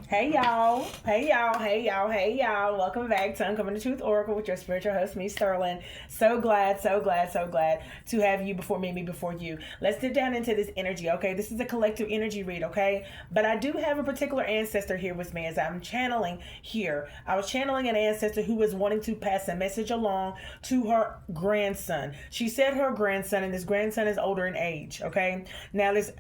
Hey y'all, hey y'all, hey y'all, hey y'all. Welcome back to Uncovering the Truth Oracle with your spiritual host, me, Sterling. So glad, so glad, so glad to have you before me before you. Let's dip down into this energy, okay? This is a collective energy read, okay? But I do have a particular ancestor here with me as I'm channeling here. I was channeling an ancestor who was wanting to pass a message along to her grandson. She said her grandson, and this grandson is older in age, okay? Now, this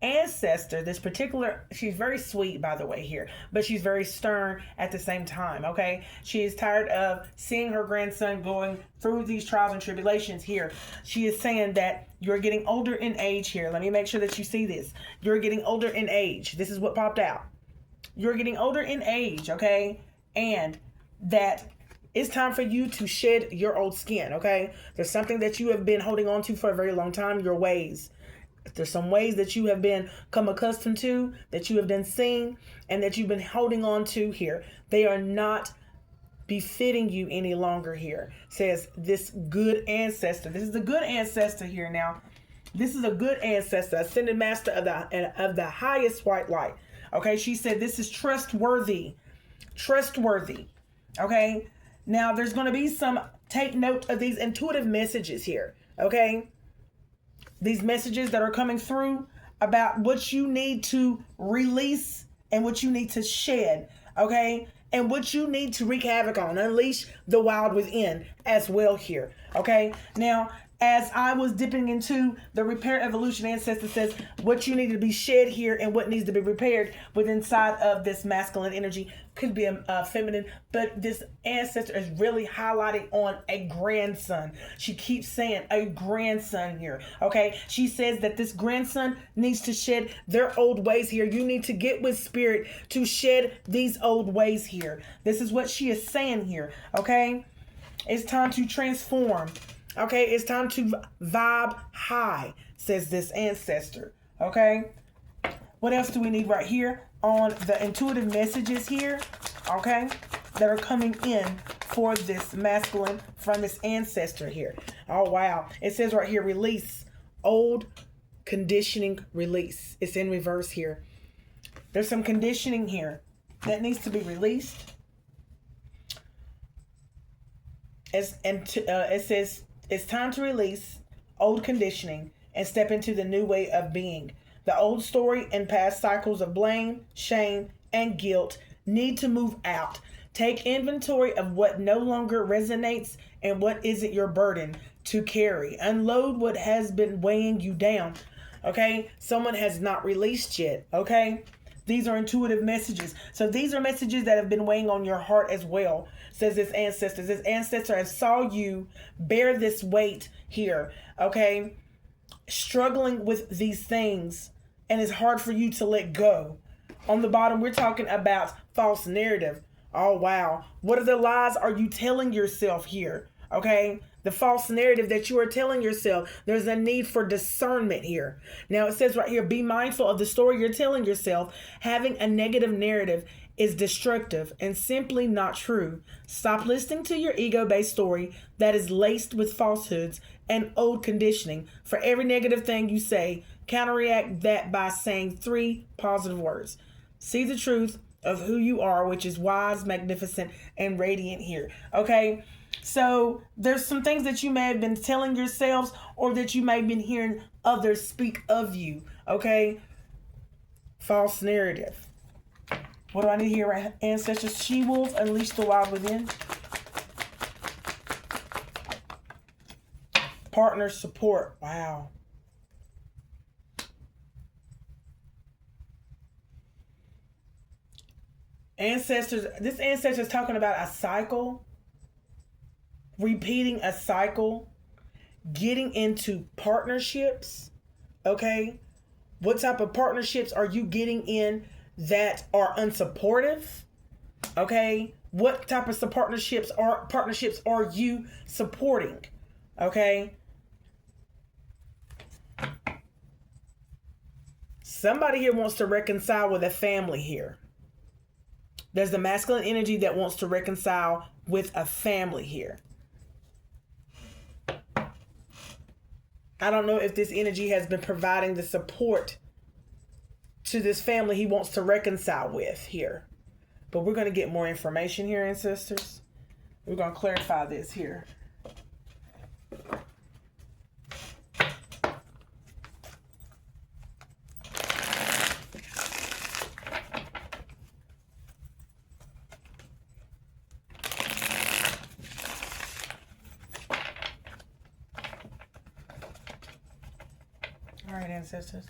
ancestor, this particular, she's very sweet, by the way, here, but she's very stern at the same time, okay? She is tired of seeing her grandson going through these trials and tribulations here. She is saying that you're getting older in age here. Let me make sure that you see this. You're getting older in age. This is what popped out. You're getting older in age, okay? And that it's time for you to shed your old skin, okay? There's something that you have been holding on to for a very long time, your ways. There's some ways that you have been come accustomed to, that you have been seeing, and that you've been holding on to here. They are not befitting you any longer here, says this good ancestor. This is a good ancestor here now. This is a good ancestor, ascended master of the highest white light. Okay, she said this is trustworthy. Trustworthy. Okay, now there's going to be some, take note of these intuitive messages here. Okay, these messages that are coming through about what you need to release and what you need to shed, okay? And what you need to wreak havoc on, unleash the wild within as well here, okay? Now, as I was dipping into the repair evolution, ancestor says what you need to be shed here and what needs to be repaired within inside of this masculine energy could be a feminine, but this ancestor is really highlighting on a grandson. She keeps saying a grandson here, okay? She says that this grandson needs to shed their old ways here. You need to get with spirit to shed these old ways here. This is what she is saying here, okay? It's time to transform. Okay, it's time to vibe high, says this ancestor. Okay, what else do we need right here on the intuitive messages here? Okay, that are coming in for this masculine from this ancestor here. Oh, wow. It says right here, release, old conditioning release. It's in reverse here. There's some conditioning here that needs to be released. It says, it's time to release old conditioning and step into the new way of being. The old story and past cycles of blame, shame, and guilt need to move out. Take inventory of what no longer resonates and what isn't your burden to carry. Unload what has been weighing you down. Okay? Someone has not released yet. Okay? These are intuitive messages. So these are messages that have been weighing on your heart as well, says this ancestor. This ancestor has saw you bear this weight here, okay? Struggling with these things, and it's hard for you to let go. On the bottom, we're talking about false narrative. Oh, wow. What are the lies are you telling yourself here, okay? The false narrative that you are telling yourself. There's a need for discernment here. Now it says right here, be mindful of the story you're telling yourself. Having a negative narrative is destructive and simply not true. Stop listening to your ego-based story that is laced with falsehoods and old conditioning. For every negative thing you say, counteract that by saying 3 positive words. See the truth of who you are, which is wise, magnificent, and radiant here. Okay? So there's some things that you may have been telling yourselves or that you may have been hearing others speak of you. Okay? False narrative. What do I need here, ancestors? She-wolf, unleash the wild within. Partner support. Wow. Ancestors, this ancestor is talking about a cycle. Repeating a cycle, getting into partnerships, okay? What type of partnerships are you getting in that are unsupportive, okay? What type of partnerships are you supporting, okay? Somebody here wants to reconcile with a family here. There's the masculine energy that wants to reconcile with a family here. I don't know if this energy has been providing the support to this family he wants to reconcile with here. But we're going to get more information here, ancestors. We're going to clarify this here. All right, ancestors.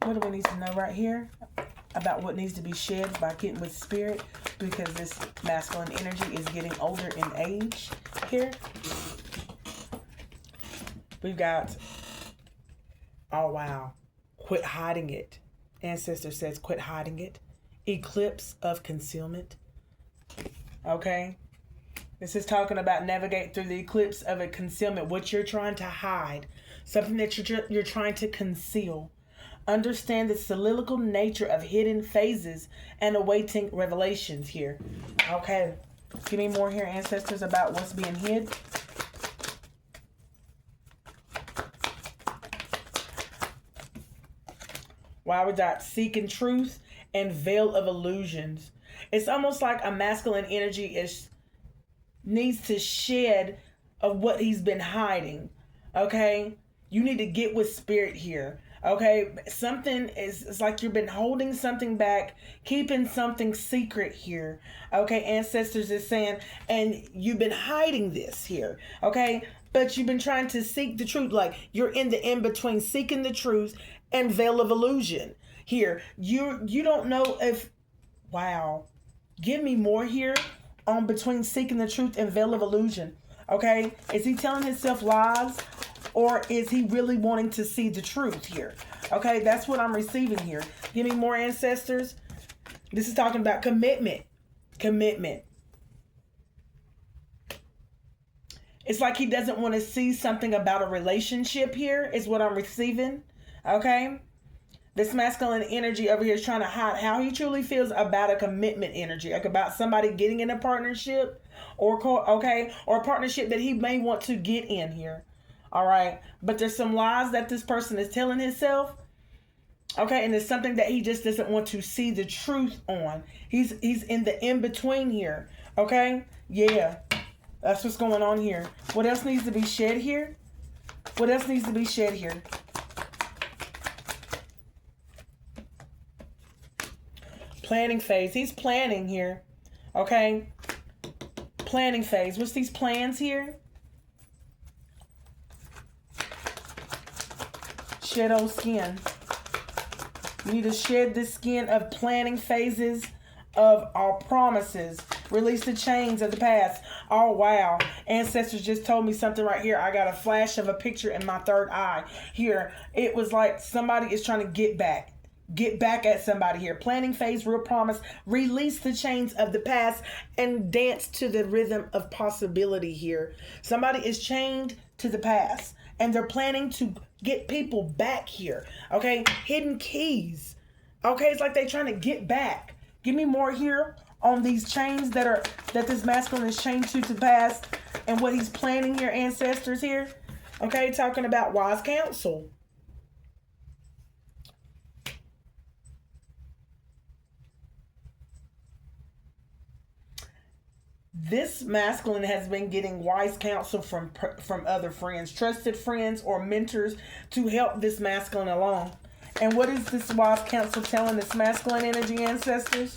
What do we need to know right here about what needs to be shed by getting with spirit? Because this masculine energy is getting older in age here. We've got, oh wow, quit hiding it. Ancestor says quit hiding it. Eclipse of concealment. Okay. This is talking about navigate through the eclipse of a concealment. What you're trying to hide. Something that you're trying to conceal. Understand the soliloquial nature of hidden phases and awaiting revelations here. Okay. Give me more here, ancestors, about what's being hid. Wow, we got seeking truth and veil of illusions. It's almost like a masculine energy needs to shed of what he's been hiding. Okay? You need to get with spirit here. Okay? Something it's like you've been holding something back, keeping something secret here. Okay? Ancestors is saying, and you've been hiding this here. Okay? But you've been trying to seek the truth. Like you're in the in-between, seeking the truth and veil of illusion here. You don't know if, wow. Give me more here on between seeking the truth and veil of illusion. Okay? Is he telling himself lies? Or is he really wanting to see the truth here? Okay, that's what I'm receiving here. Give me more, ancestors. This is talking about commitment. Commitment. It's like he doesn't want to see something about a relationship here, is what I'm receiving. Okay? This masculine energy over here is trying to hide how he truly feels about a commitment energy, like about somebody getting in a partnership or a partnership that he may want to get in here. All right. But there's some lies that this person is telling himself. Okay. And it's something that he just doesn't want to see the truth on. He's in the in-between here. Okay. Yeah. That's what's going on here. What else needs to be shed here? What else needs to be shed here? Planning phase. He's planning here. Okay. Planning phase. What's these plans here? Shed old skin. You need to shed the skin of planning phases of our promises. Release the chains of the past. Oh, wow. Ancestors just told me something right here. I got a flash of a picture in my third eye. Here, it was like somebody is trying to get back. Get back at somebody here. Planning phase, real promise. Release the chains of the past and dance to the rhythm of possibility here. Somebody is chained to the past and they're planning to get people back here. Okay? Hidden keys. Okay? It's like they're trying to get back. Give me more here on these chains that this masculine is chained to the past and what he's planning here, ancestors here. Okay? Talking about wise counsel. This masculine has been getting wise counsel from other friends, trusted friends or mentors to help this masculine along. And what is this wise counsel telling this masculine energy, ancestors?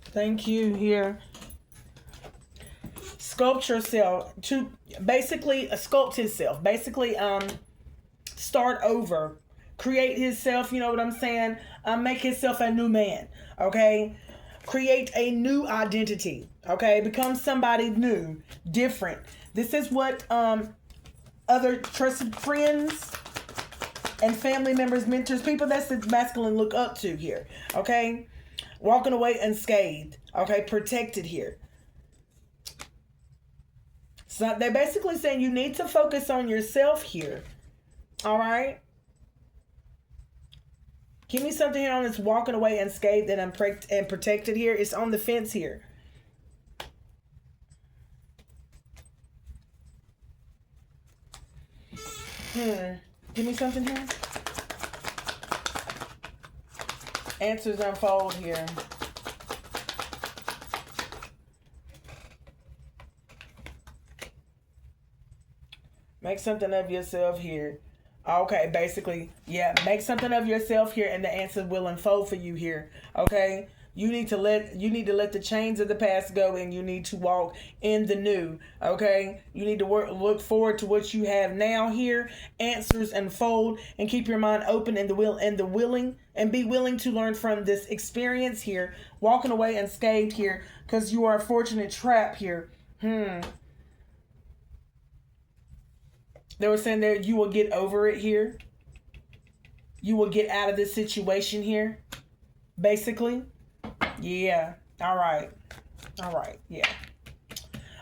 Thank you here. Sculpt yourself to basically sculpt himself. Basically, start over, create himself. You know what I'm saying? Make himself a new man. Okay. Create a new identity. Okay, become somebody new, different. This is what other trusted friends and family members, mentors, people that's the masculine look up to here. Okay, walking away unscathed. Okay, protected here. So they're basically saying you need to focus on yourself here. All right. Give me something here on this walking away unscathed and protected here. It's on the fence here. Give me something here. Answers unfold here. Make something of yourself here. Okay, basically, yeah, make something of yourself here, and the answer will unfold for you here. Okay, you need to let the chains of the past go, and you need to walk in the new. Okay, you need to look forward to what you have now here. Answers unfold, and keep your mind open and be willing to learn from this experience here. Walking away unscathed here, because you are a fortunate trap here. They were saying that you will get over it here. You will get out of this situation here. Basically. Yeah. All right. Yeah.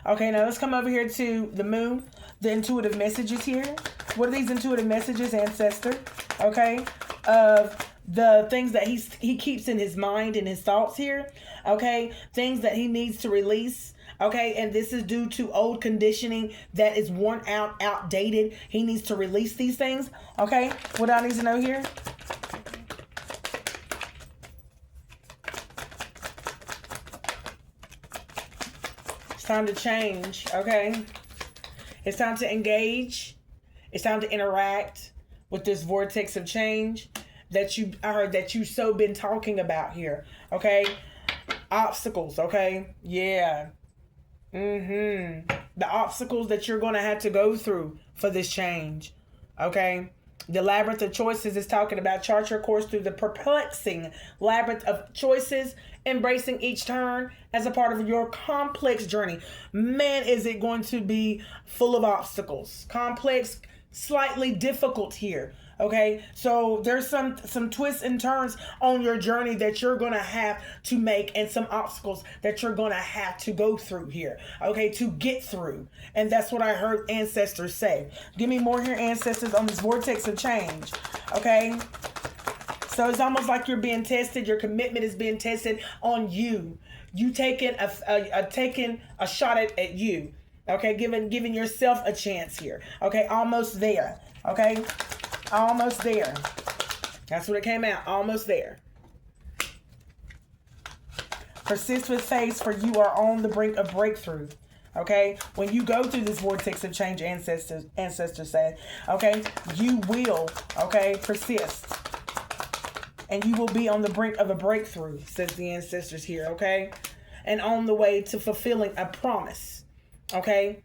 Okay, now let's come over here to the moon. The intuitive messages here. What are these intuitive messages, Ancestor? Okay. Of the things that he keeps in his mind and his thoughts here. Okay. Things that he needs to release. Okay, and this is due to old conditioning that is worn out, outdated. He needs to release these things. Okay, what I need to know here? It's time to change, okay? It's time to engage. It's time to interact with this vortex of change that I heard that you so been talking about here, okay? Obstacles, okay? Yeah. The obstacles that you're going to have to go through for this change. Okay. The labyrinth of choices is talking about chart your course through the perplexing labyrinth of choices, embracing each turn as a part of your complex journey. Man, is it going to be full of obstacles. Complex, slightly difficult here. Okay, so there's some twists and turns on your journey that you're going to have to make, and some obstacles that you're going to have to go through here, okay, to get through. And that's what I heard Ancestors say. Give me more here, Ancestors, on this vortex of change, okay? So it's almost like you're being tested. Your commitment is being tested on you. You taking a shot at you, okay, giving yourself a chance here, okay, almost there, okay? Almost there. That's what it came out. Almost there. Persist with faith, for you are on the brink of breakthrough. Okay? When you go through this vortex of change, Ancestor said, okay, you will, okay, persist. And you will be on the brink of a breakthrough, says the Ancestors here, okay? And on the way to fulfilling a promise. Okay?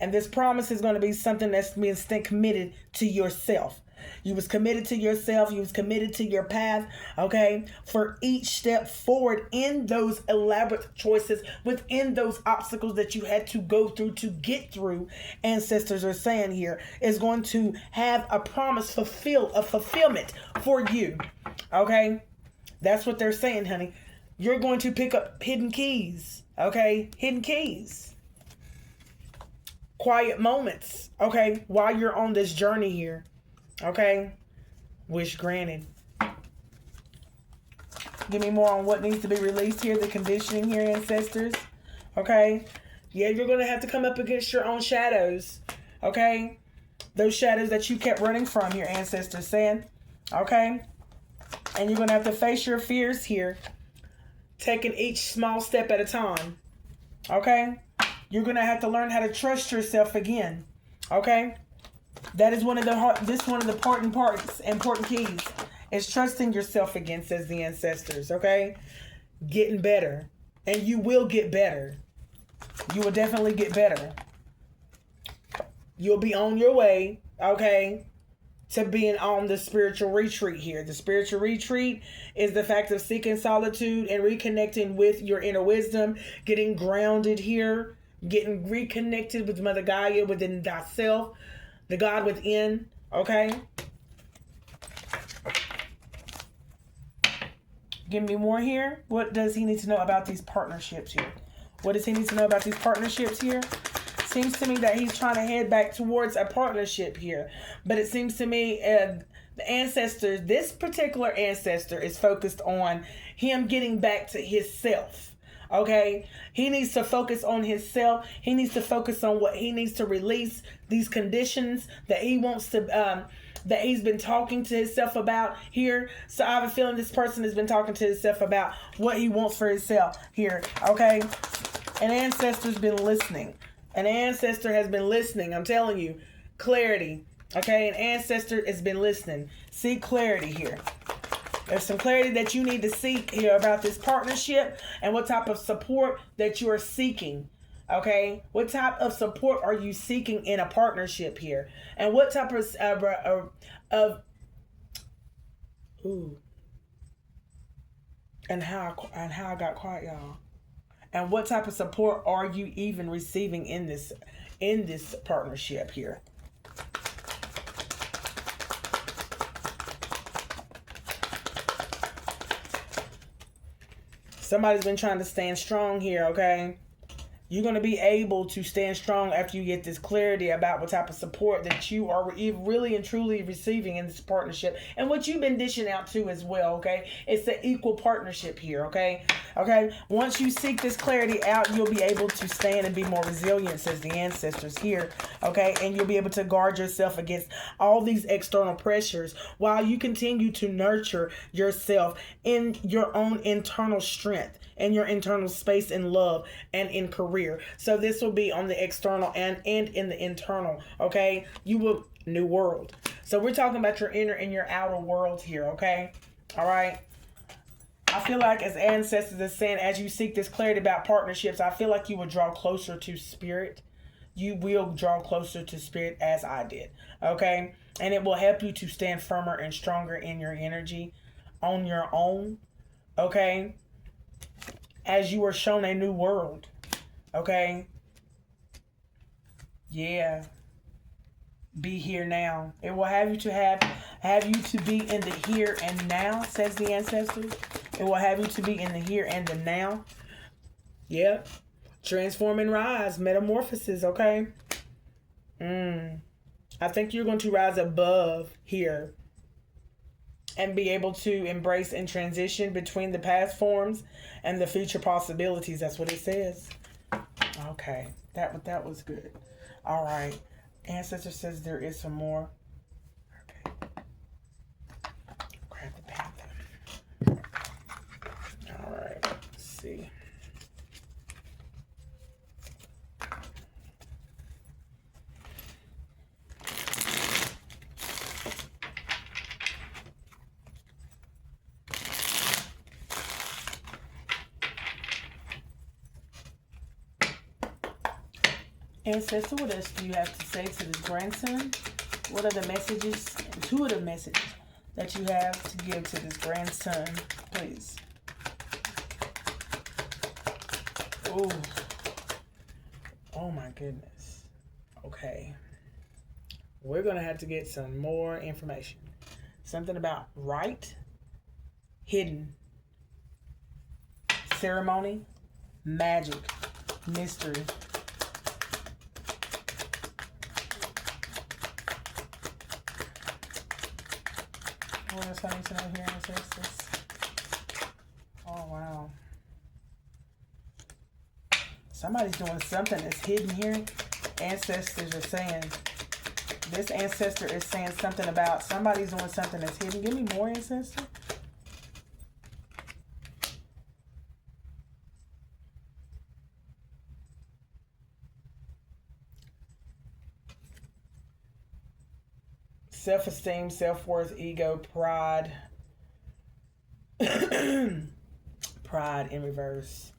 And this promise is going to be something that's being committed to yourself. You was committed to yourself. You was committed to your path. Okay. For each step forward in those elaborate choices, within those obstacles that you had to go through to get through, Ancestors are saying here, is going to have a promise fulfillment for you. Okay. That's what they're saying, honey. You're going to pick up hidden keys. Okay. Hidden keys. Quiet moments, okay, while you're on this journey here, okay? Wish granted. Give me more on what needs to be released here, the conditioning here, Ancestors, okay? Yeah, you're going to have to come up against your own shadows, okay? Those shadows that you kept running from here, Ancestors saying, okay? And you're going to have to face your fears here, taking each small step at a time, okay? You're going to have to learn how to trust yourself again. Okay? That is one of the important keys is trusting yourself again, says the Ancestors. Okay? Getting better. And you will get better. You will definitely get better. You'll be on your way, okay, to being on the spiritual retreat here. The spiritual retreat is the fact of seeking solitude and reconnecting with your inner wisdom, getting grounded here, getting reconnected with Mother Gaia within thyself, the God within, okay? Give me more here. What does he need to know about these partnerships here? What does he need to know about these partnerships here? Seems to me that he's trying to head back towards a partnership here. But it seems to me the Ancestor, this particular Ancestor is focused on him getting back to his self. Okay, he needs to focus on himself. He needs to focus on what he needs to release, these conditions that he wants to that he's been talking to himself about here. So I have a feeling this person has been talking to himself about what he wants for himself here. Okay. An ancestor's been listening. An ancestor has been listening. I'm telling you. Clarity. Okay. An ancestor has been listening. Seek clarity here. There's some clarity that you need to seek here about this partnership and what type of support that you are seeking. Okay, what type of support are you seeking in a partnership here, and what type ooh, and how I got quiet, y'all, and what type of support are you even receiving in this partnership here? Somebody's been trying to stand strong here, okay? You're going to be able to stand strong after you get this clarity about what type of support that you are really and truly receiving in this partnership and what you've been dishing out to as well, okay? It's an equal partnership here, okay? Okay? Once you seek this clarity out, you'll be able to stand and be more resilient, says the ancestors here, okay? And you'll be able to guard yourself against all these external pressures while you continue to nurture yourself in your own internal strength, in your internal space in love and in career. So this will be on the external and in the internal, okay? You will, new world. So we're talking about your inner and your outer world here, okay? All right? I feel like as ancestors are saying, as you seek this clarity about partnerships, I feel like you will draw closer to spirit. You will draw closer to spirit as I did, okay? And it will help you to stand firmer and stronger in your energy on your own, okay? As you are shown a new world. Okay? Yeah. Be here now. It will have you to be in the here and now, says the ancestors. It will have you to be in the here and the now. Yep. Transform and rise. Metamorphosis, okay? I think you're going to rise above here and be able to embrace and transition between the past forms and the future possibilities. That's what it says. Okay, that was good. All right, ancestor says there is some more. Okay, grab the panther. All right, let's see. Ancestor, what else do you have to say to this grandson? What are the messages, intuitive messages, that you have to give to this grandson, please? Oh, oh my goodness. Okay. We're going to have to get some more information. Something about right, hidden, ceremony, magic, mystery. What else I need to know here, ancestors? Oh, wow. Somebody's doing something that's hidden here. Ancestors are saying, this ancestor is saying something about somebody's doing something that's hidden. Give me more, ancestor. Self-esteem, self-worth, ego, pride. Pride in reverse.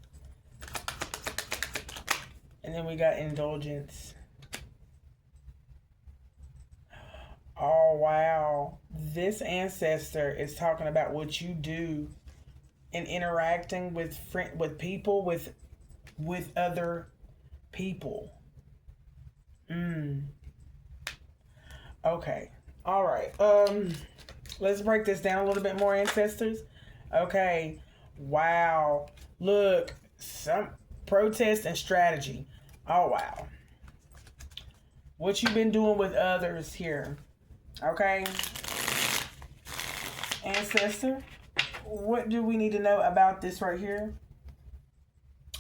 And then we got indulgence. Oh, wow. This ancestor is talking about what you do in interacting with people, with other people. Okay. All right. Let's break this down a little bit more, ancestors. Okay. Wow. Look, some protest and strategy. Oh, wow. What you've been doing with others here. Okay. Ancestor, what do we need to know about this right here?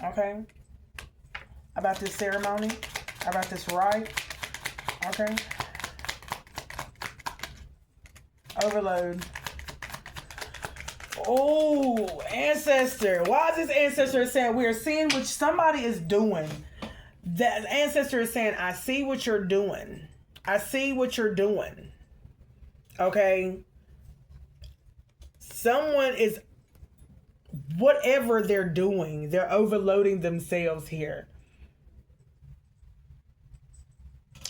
Okay. About this ceremony. About this rite. Okay. Overload. Oh, Ancestor. Why is this Ancestor saying we are seeing what somebody is doing? That Ancestor is saying, I see what you're doing. I see what you're doing. Okay? Someone is, whatever they're doing, they're overloading themselves here.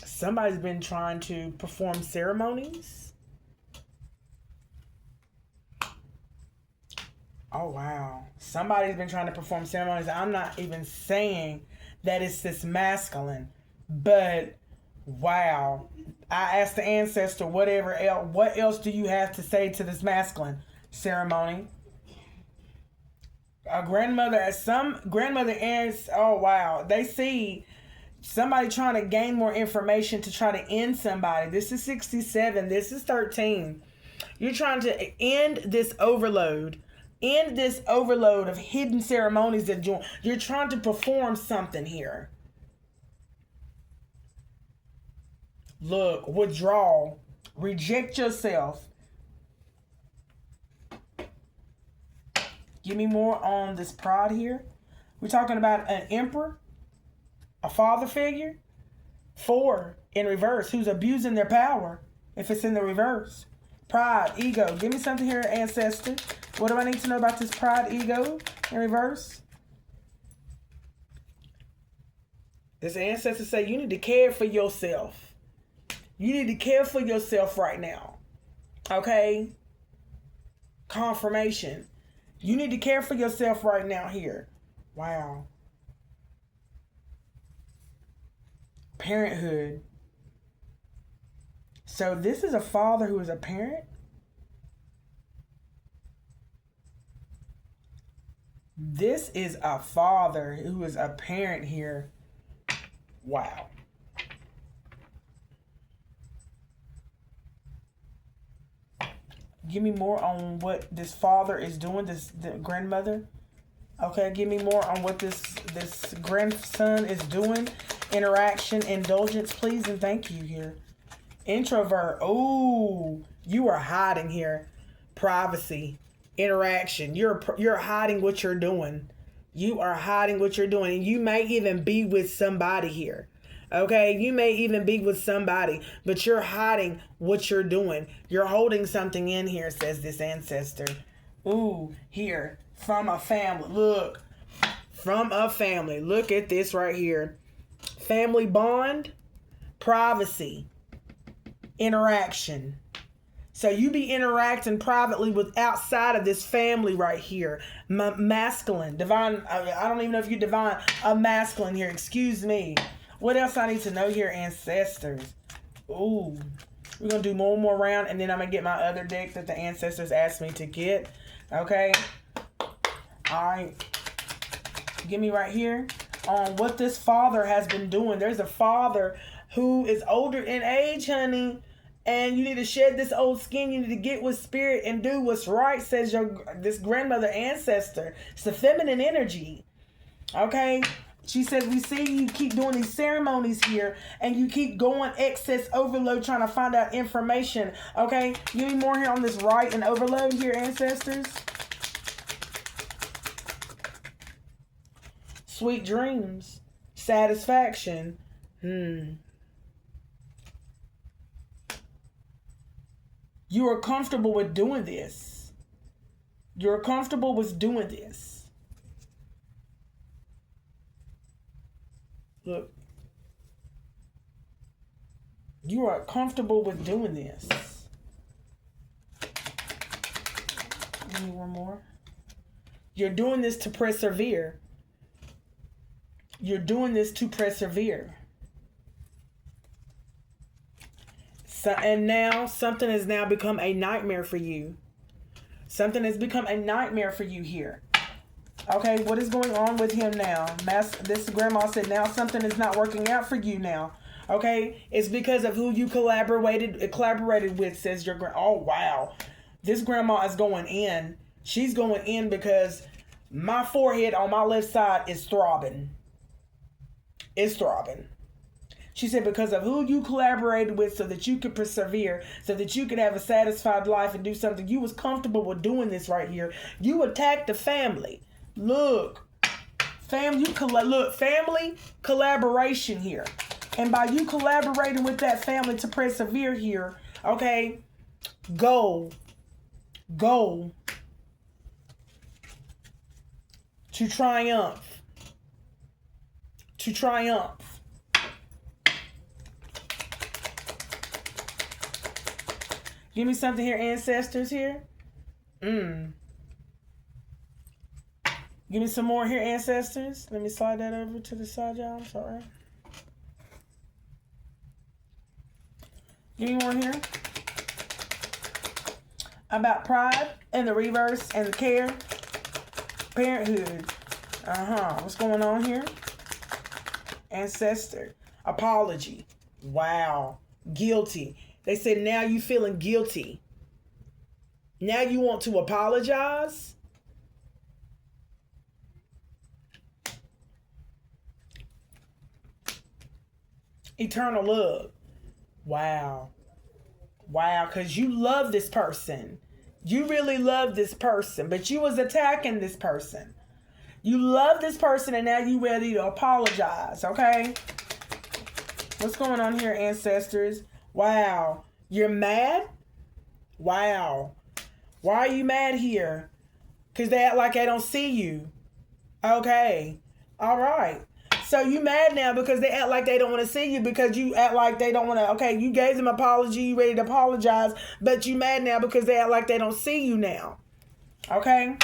Somebody's been trying to perform ceremonies. Oh, wow. Somebody's been trying to perform ceremonies. I'm not even saying that it's this masculine, but wow. I asked the Ancestor, what else do you have to say to this masculine ceremony? A grandmother, oh wow. They see somebody trying to gain more information to try to end somebody. This is 67. This is 13. You're trying to end this overload. End this overload of hidden ceremonies that you're trying to perform something here. Look, withdrawal. Reject yourself. Give me more on this pride here. We're talking about an emperor, a father figure. 4 in reverse, who's abusing their power if it's in the reverse. Pride, ego. Give me something here, Ancestor. What do I need to know about this pride, ego in reverse? This Ancestor say you need to care for yourself. You need to care for yourself right now. Okay? Confirmation. You need to care for yourself right now here. Wow. Parenthood. So this is a father who is a parent. This is a father who is a parent here. Wow. Give me more on what this father is doing, the grandmother. Okay, give me more on what this grandson is doing. Interaction, indulgence, please and thank you here. Introvert. Oh, you are hiding here. Privacy, interaction. You're hiding what you're doing. You are hiding what you're doing, and you may even be with somebody here. Okay, you may even be with somebody, but you're hiding what you're doing. You're holding something in here, says this Ancestor. Ooh, here, from a family. Look, from a family. Look at this right here. Family bond, privacy, interaction. So you be interacting privately with outside of this family right here. Masculine, divine. I don't even know if you're divine. A masculine here. Excuse me. What else I need to know here, Ancestors? Ooh. We're going to do one more round, and then I'm going to get my other deck that the Ancestors asked me to get. Okay? All right. Give me right here on what this father has been doing. There's a father who is older in age, honey. And you need to shed this old skin. You need to get with spirit and do what's right, says this grandmother Ancestor. It's the feminine energy. Okay? She says, we see you keep doing these ceremonies here and you keep going excess overload trying to find out information. Okay? Give me more here on this right and overload here, Ancestors. Sweet dreams. Satisfaction. You are comfortable with doing this. You're comfortable with doing this. Look. You are comfortable with doing this. Give me one more. You're doing this to persevere. You're doing this to persevere. So, and now something has now become a nightmare for you. Something has become a nightmare for you here. Okay, what is going on with him now? This grandma said now something is not working out for you now. Okay, it's because of who you collaborated with, says your grandma. Oh, wow. This grandma is going in. She's going in because my forehead on my left side is throbbing. It's throbbing. She said, because of who you collaborated with so that you could persevere, so that you could have a satisfied life and do something. You was comfortable with doing this right here. You attacked the family. Look, family collaboration here. And by you collaborating with that family to persevere here, okay, go to triumph. To triumph. Give me something here, ancestors here. Give me some more here, ancestors. Let me slide that over to the side, y'all. I'm sorry. Give me more here. About pride and the reverse and the care. Parenthood. What's going on here? Ancestor. Apology. Wow. Guilty. They said now you feeling guilty. Now you want to apologize. Eternal love. Wow. Wow, because you love this person. You really love this person, but you was attacking this person. You love this person and now you ready to apologize, okay? What's going on here, ancestors? Wow. You're mad? Wow. Why are you mad here? Because they act like they don't see you. Okay. All right. So you mad now because they act like they don't want to see you, because you act like they don't want to. Okay, you gave them an apology, you ready to apologize, but you mad now because they act like they don't see you now. Okay?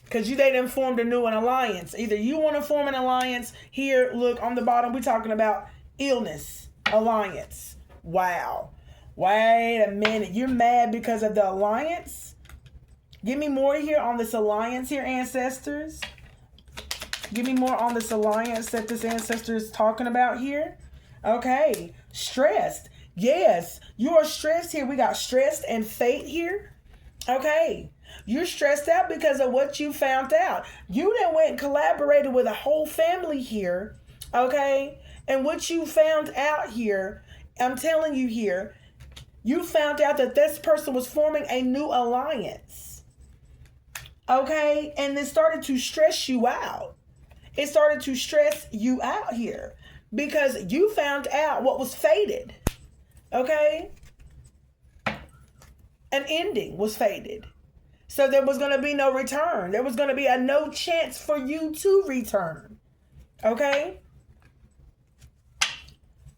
Because they done formed a new alliance. Either you want to form an alliance. Here, look, on the bottom, we're talking about illness alliance. Wow. Wait a minute. You're mad because of the alliance? Give me more here on this alliance here, ancestors. Give me more on this alliance that this ancestor is talking about here. Okay. Stressed. Yes. You are stressed here. We got stressed and fate here. Okay. You're stressed out because of what you found out. You then went and collaborated with a whole family here. Okay. And what you found out here, I'm telling you here, you found out that this person was forming a new alliance. Okay, and it started to stress you out. It started to stress you out here because you found out what was fated. Okay? An ending was fated. So there was going to be no return. There was going to be a no chance for you to return. Okay?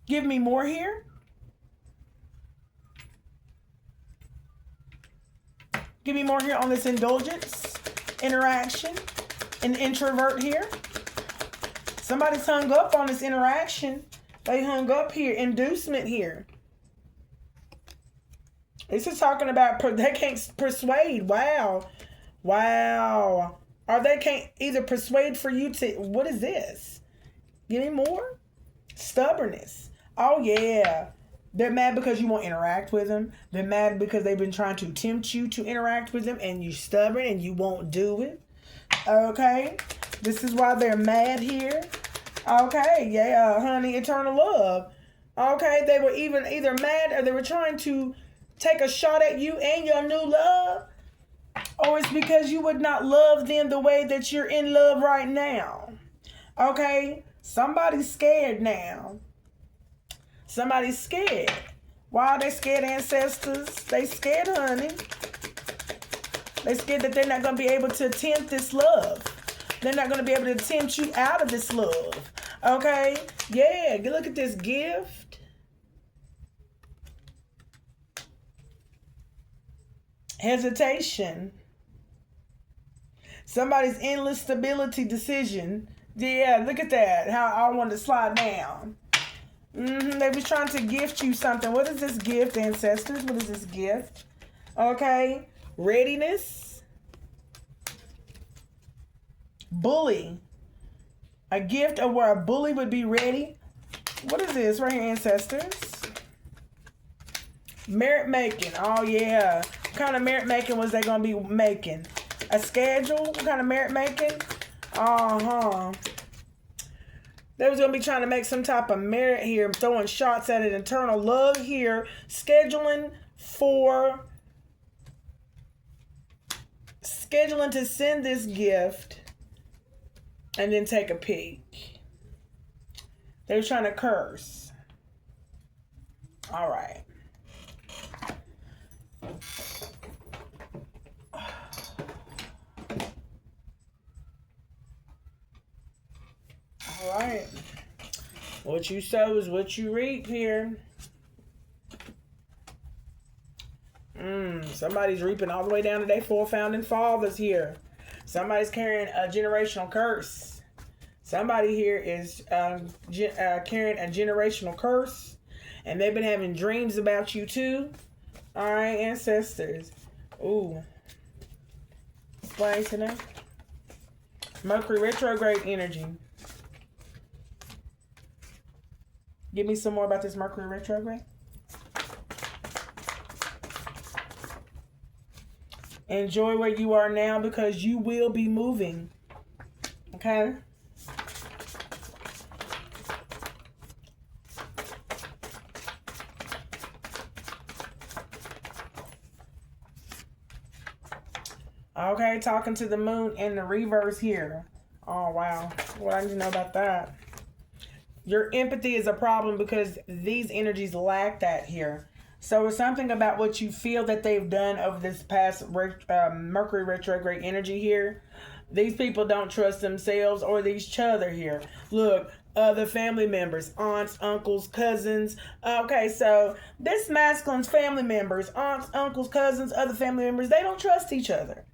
Give me more here. Give me more here on this indulgence, interaction, an introvert here. Somebody's hung up on this interaction. They hung up here, inducement here. This is talking about they can't persuade. Wow. Wow. Or they can't either persuade for you to, what is this? Give me more. Stubbornness. Oh, yeah. They're mad because you won't interact with them. They're mad because they've been trying to tempt you to interact with them and you're stubborn and you won't do it. Okay. This is why they're mad here. Okay. Yeah, honey. Eternal love. Okay. They were either mad or they were trying to take a shot at you and your new love. Or it's because you would not love them the way that you're in love right now. Okay. Somebody's scared now. Somebody's scared. Why are they scared, ancestors? They scared, honey. They scared that they're not going to be able to tempt this love. They're not going to be able to tempt you out of this love. Okay? Yeah, look at this gift. Hesitation. Somebody's endless stability decision. Yeah, look at that. How I want to slide down. They was trying to gift you something. What is this gift, ancestors? What is this gift? Okay. Readiness. Bully. A gift of where a bully would be ready. What is this right here, ancestors? Merit making. Oh, yeah. What kind of merit making was they going to be making? A schedule? What kind of merit making? Uh-huh. They was going to be trying to make some type of merit here, throwing shots at an eternal love here, scheduling to send this gift and then take a peek. They were trying to curse. All right. All right. What you sow is what you reap here. Somebody's reaping all the way down to their 4 founding fathers here. Somebody's carrying a generational curse. Somebody here is carrying a generational curse. And they've been having dreams about you too. All right, ancestors. Ooh. Explain to them. Mercury retrograde energy. Give me some more about this Mercury retrograde. Enjoy where you are now because you will be moving. Okay? Okay, talking to the moon in the reverse here. Oh, wow. What I need to know about that. Your empathy is a problem because these energies lack that here. So it's something about what you feel that they've done over this past Mercury retrograde energy here. These people don't trust themselves or each other here. Look, other family members, aunts, uncles, cousins. Okay, so this masculine's family members, aunts, uncles, cousins, other family members, they don't trust each other.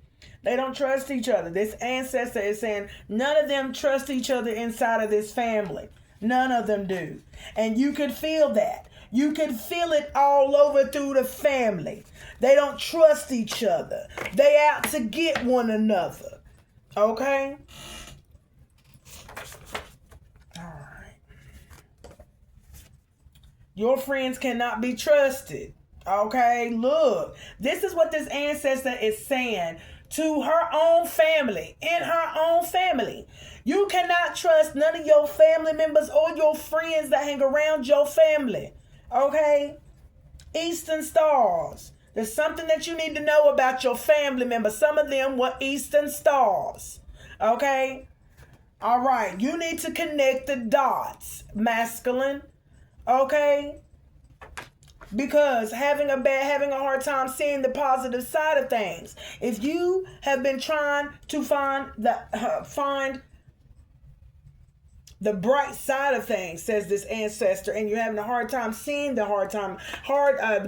They don't trust each other. This ancestor is saying none of them trust each other inside of this family. None of them do. And you could feel that. You can feel it all over through the family. They don't trust each other. They out to get one another. Okay? All right. Your friends cannot be trusted. Okay? Look. This is what this ancestor is saying to her own family. In her own family. You cannot trust none of your family members or your friends that hang around your family. Okay? Eastern stars. There's something that you need to know about your family members. Some of them were Eastern stars. Okay? All right. You need to connect the dots, masculine. Okay? Because having a hard time seeing the positive side of things. If you have been trying to find the bright side of things, says this ancestor, and you're having a hard time seeing the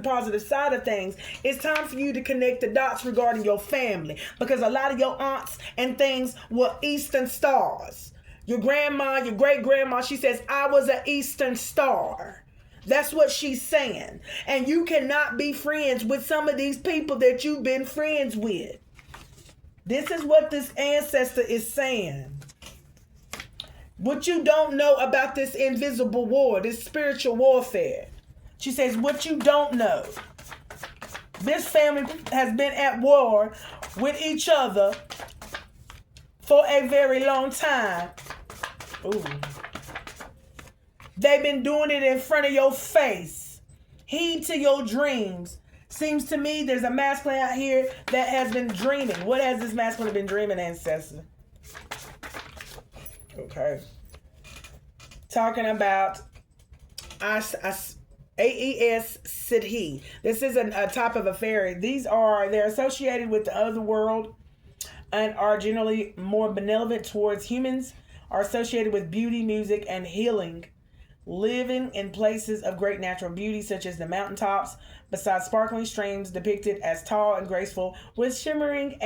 positive side of things, it's time for you to connect the dots regarding your family, because a lot of your aunts and things were Eastern stars. Your grandma, your great-grandma, she says, I was an Eastern star. That's what she's saying. And you cannot be friends with some of these people that you've been friends with. This is what this ancestor is saying. What you don't know about this invisible war, this spiritual warfare. She says, what you don't know. This family has been at war with each other for a very long time. Ooh. They've been doing it in front of your face. Heed to your dreams. Seems to me there's a masculine out here that has been dreaming. What has this masculine been dreaming, ancestor? Okay. Talking about AES Siddhi. This is a type of a fairy. They're associated with the other world and are generally more benevolent towards humans, are associated with beauty, music, and healing. Living in places of great natural beauty, such as the mountaintops, beside sparkling streams depicted as tall and graceful with shimmering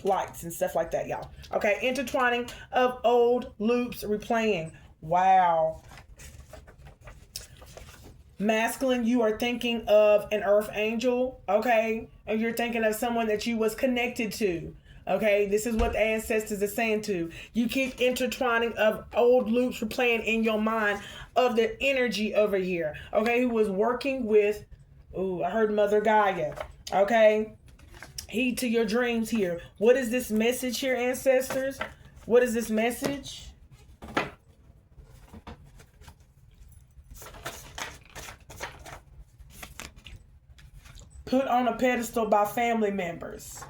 lights and stuff like that, y'all. Okay, intertwining of old loops replaying. Wow. Masculine, you are thinking of an earth angel, okay? And you're thinking of someone that you was connected to. Okay, this is what the ancestors are saying to you. Keep intertwining of old loops replaying in your mind of the energy over here. Okay, who was working with, I heard Mother Gaia. Okay, heed to your dreams here. What is this message here, ancestors? What is this message? put on a pedestal by family members.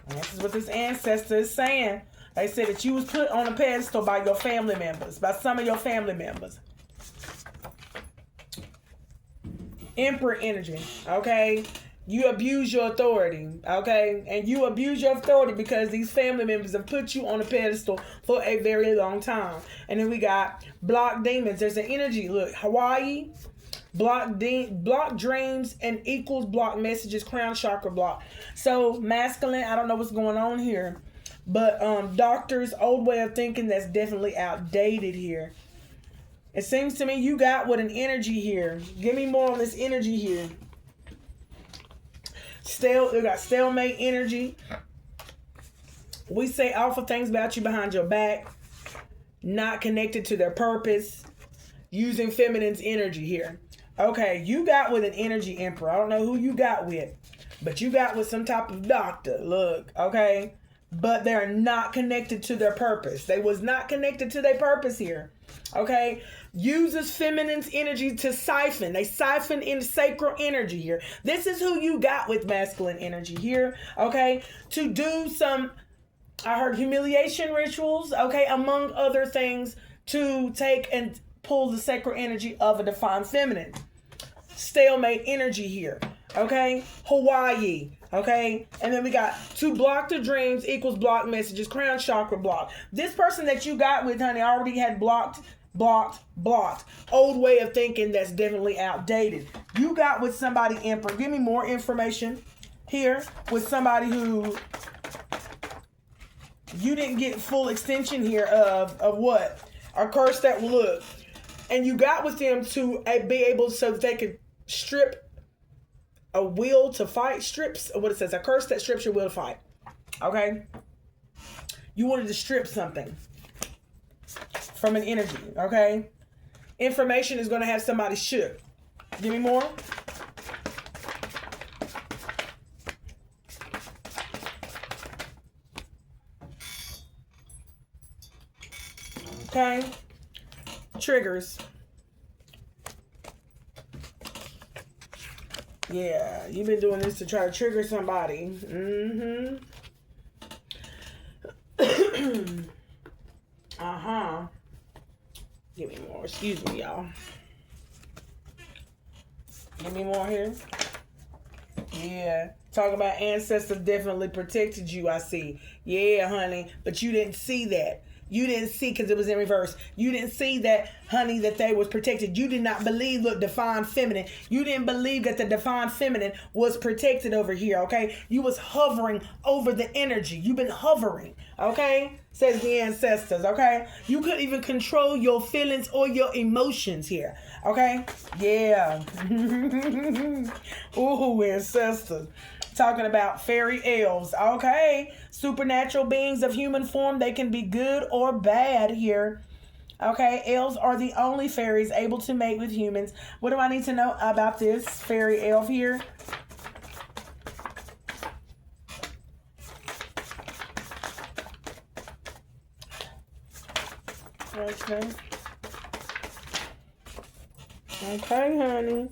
And this is what this ancestor is saying. They said that you was put on a pedestal by your family members, by some of your family members. Emperor energy, okay? You abuse your authority, okay? And you abuse your authority because these family members have put you on a pedestal for a very long time. And then we got block demons. There's an energy, look, Hawaii, block dreams, and equals block messages, crown chakra block. So masculine, I don't know what's going on here, but doctors, old way of thinking that's definitely outdated here. It seems to me you got with an energy here. Give me more on this energy here. They got stalemate energy. We say awful things about you behind your back. Not connected to their purpose. Using feminine's energy here. Okay, you got with an energy emperor. I don't know who you got with, but you got with some type of doctor. Look, okay? But they're not connected to their purpose. They was not connected to their purpose here. Okay? Uses feminine's energy to siphon. They siphon in sacral energy here. This is who you got with masculine energy here. Okay? To do some, I heard humiliation rituals. Okay? Among other things, to take and pull the sacral energy of a divine feminine. Stalemate energy here. Okay? Hawaii. Okay? And then we got to block the dreams equals block messages, crown chakra block. This person that you got with, honey, already had blocked. Old way of thinking that's definitely outdated. You got with somebody, emperor. Give me more information here with somebody who you didn't get full extension here of what? A curse that will look. And you got with them to be able so that they could strip a will to fight, strips, what it says, a curse that strips your will to fight. Okay? You wanted to strip something from an energy, okay? Information is going to have somebody shook. Give me more. Okay? Triggers. Yeah, you've been doing this to try to trigger somebody. Uh-huh. Give me more. Excuse me, y'all. Give me more here. Yeah. Talk about ancestors definitely protected you, I see. Yeah, honey. But you didn't see that. You didn't see because it was in reverse. You didn't see that, honey, that they was protected. You did not believe, look, divine feminine. You didn't believe that the divine feminine was protected over here, okay? You was hovering over the energy. You've been hovering, okay? Says the ancestors, okay? You couldn't even control your feelings or your emotions here, okay? Yeah. Ooh, ancestors. Talking about fairy elves, okay? Supernatural beings of human form. They can be good or bad here. Okay, elves are the only fairies able to mate with humans. What do I need to know about this fairy elf here? Okay, honey.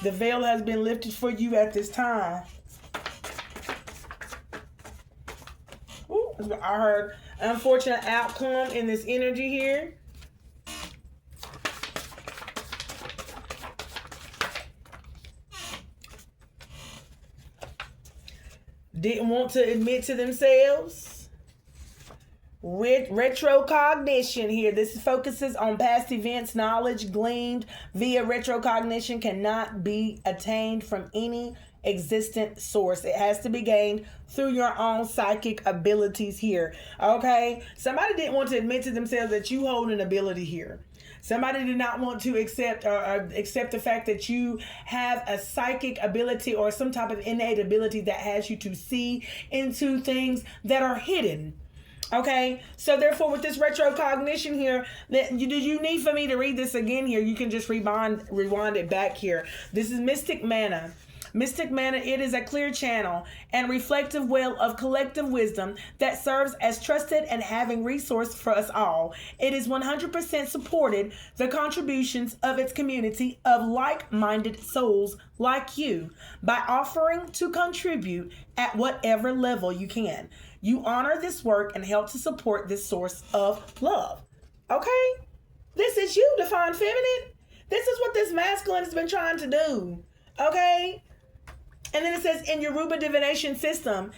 The veil has been lifted for you at this time. Ooh, I heard unfortunate outcome in this energy here. Didn't want to admit to themselves. Retrocognition here. This focuses on past events. Knowledge gleaned via retrocognition cannot be attained from any existent source. It has to be gained through your own psychic abilities here. Okay? Somebody didn't want to admit to themselves that you hold an ability here. Somebody did not want to accept the fact that you have a psychic ability or some type of innate ability that has you to see into things that are hidden. Okay, so therefore with this retrocognition here, do you need for me to read this again here? You can just rewind it back here. This is mystic mana. Mystic manner, it is a clear channel and reflective well of collective wisdom that serves as trusted and having resource for us all. It is 100% supported the contributions of its community of like-minded souls like you by offering to contribute at whatever level you can. You honor this work and help to support this source of love. Okay? This is you, Divine Feminine. This is what this masculine has been trying to do. Okay? And then it says, in Yoruba divination system,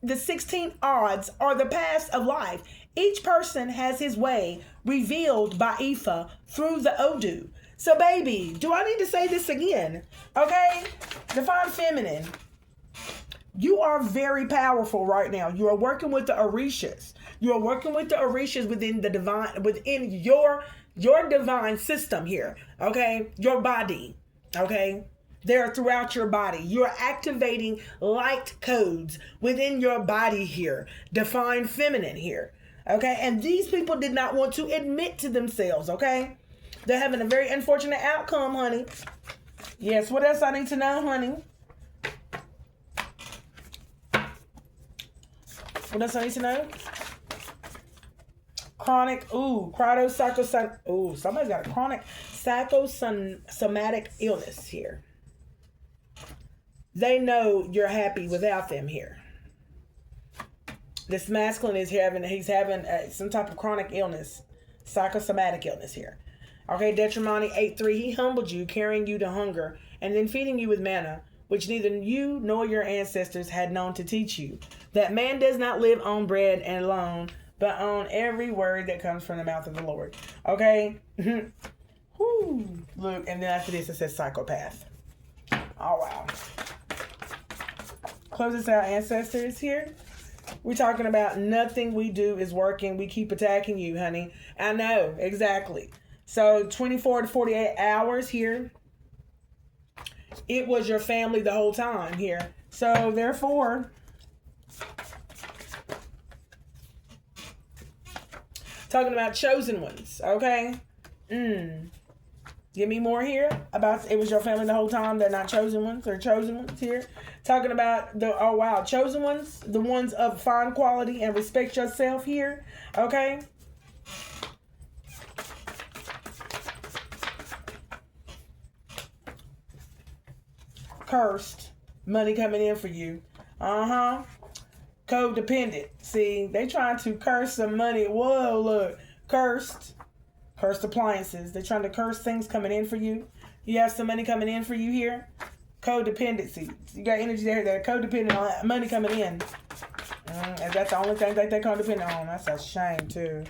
the 16 odds are the paths of life. Each person has his way revealed by Ifa through the Odu. So, baby, do I need to say this again? Okay? Divine Feminine, you are very powerful right now. You are working with the Orishas. You are working with the Orishas within the divine, within your divine system here. Okay? Your body. Okay? They're throughout your body. You're activating light codes within your body here. Divine Feminine here. Okay? And these people did not want to admit to themselves. Okay? They're having a very unfortunate outcome, honey. Yes, what else I need to know, honey? What else I need to know? Chronic, somebody's got a chronic psychosomatic illness here. They know you're happy without them here. This masculine is he's having some type of chronic illness, psychosomatic illness here. Okay, Detrimani 8-3, he humbled you, carrying you to hunger, and then feeding you with manna, which neither you nor your ancestors had known to teach you. That man does not live on bread and alone, but on every word that comes from the mouth of the Lord. Okay? Whew. Look, and then after this it says psychopath. Oh, wow. Close this out, ancestors here. We're talking about nothing we do is working. We keep attacking you, honey. I know, exactly. So 24 to 48 hours here. It was your family the whole time here. So therefore, talking about chosen ones, okay? Give me more here about it was your family the whole time. They're not chosen ones. They're chosen ones here. Talking about chosen ones, the ones of fine quality and respect yourself here, okay? Cursed. Money coming in for you. Codependent. See, they trying to curse some money. Whoa, look. Cursed. Cursed appliances. They're trying to curse things coming in for you. You have some money coming in for you here. Codependency. You got energy there that are codependent on money coming in. And that's the only thing that they're codependent on. That's a shame, too.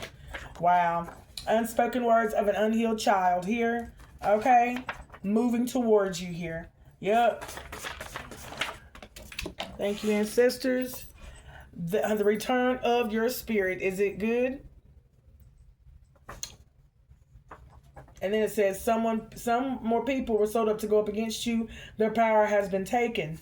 Wow. Unspoken words of an unhealed child here. Okay? Moving towards you here. Yep. Thank you, ancestors. The return of your spirit. Is it good? And then it says, some more people were sold up to go up against you. Their power has been taken.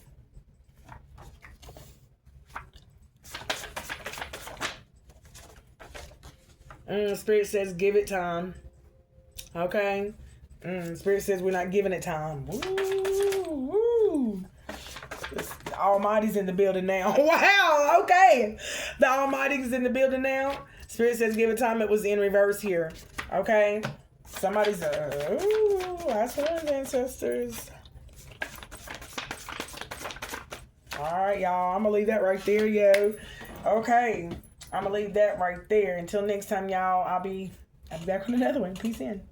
Spirit says, give it time. Okay? Spirit says, we're not giving it time. Woo. The Almighty's in the building now. Wow, okay. The Almighty's in the building now. Spirit says, give it time. It was in reverse here. Okay? Somebody's, that's one of the ancestors. All right, y'all. I'm going to leave that right there, yo. Okay. I'm going to leave that right there. Until next time, y'all, I'll be back on another one. Peace in.